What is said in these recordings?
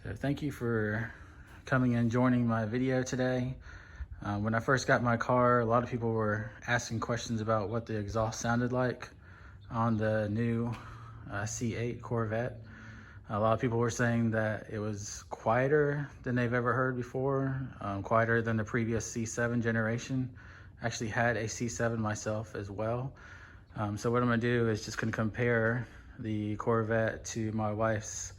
So thank you for coming and joining my video today. When I first got my car, a lot of people were asking questions about what the exhaust sounded like on the new C8 Corvette. A lot of people were saying that it was quieter than they've ever heard before, quieter than the previous C7 generation. I actually had a C7 myself as well. So what I'm gonna do is just gonna compare the Corvette to my wife's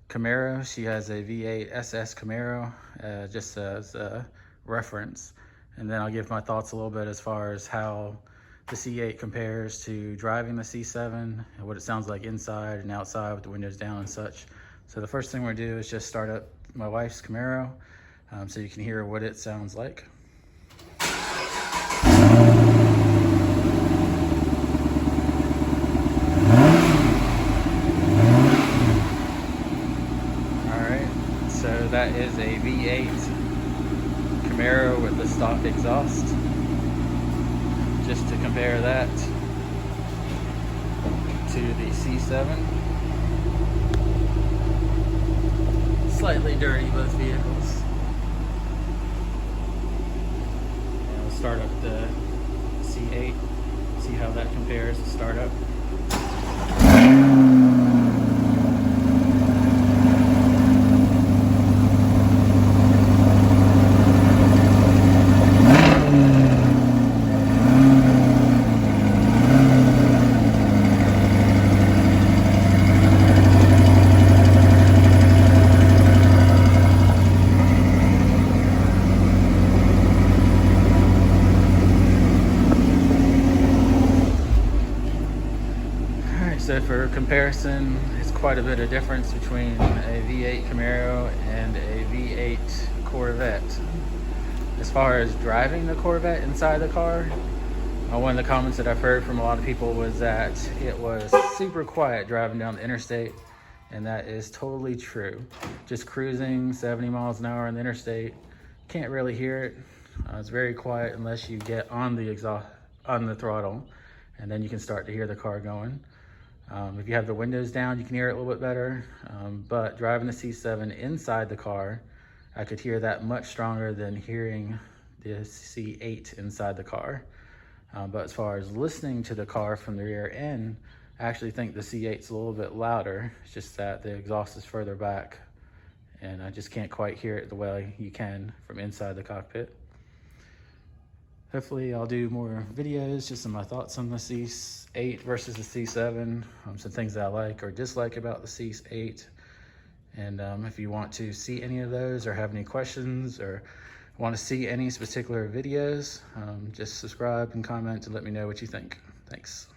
Camaro. She has a V8 SS Camaro, just as a reference. And then I'll give my thoughts a little bit as far as how the C8 compares to driving the C7 and what it sounds like inside and outside with the windows down and such. So the first thing we're gonna do is just start up my wife's Camaro so you can hear what it sounds like. So that is a V8 Camaro with the stock exhaust. Just to compare that to the C7. Slightly dirty, both vehicles. And we'll start up the C8, see how that compares to start up. So for comparison, it's quite a bit of difference between a V8 Camaro and a V8 Corvette. As far as driving the Corvette inside the car, one of the comments that I've heard from a lot of people was that it was super quiet driving down the interstate, and that is totally true. Just cruising 70 miles an hour on the interstate, can't really hear it. It's very quiet unless you get on the exhaust, on the throttle, and then you can start to hear the car going. If you have the windows down, you can hear it a little bit better, but driving the C7 inside the car, I could hear that much stronger than hearing the C8 inside the car. But as far as listening to the car from the rear end, I actually think the C8's a little bit louder. It's just that the exhaust is further back, and I just can't quite hear it the way you can from inside the cockpit. Hopefully I'll do more videos, just some of my thoughts on the C8 versus the C7, some things that I like or dislike about the C8. And if you want to see any of those or have any questions or want to see any particular videos, just subscribe and comment and let me know what you think. Thanks.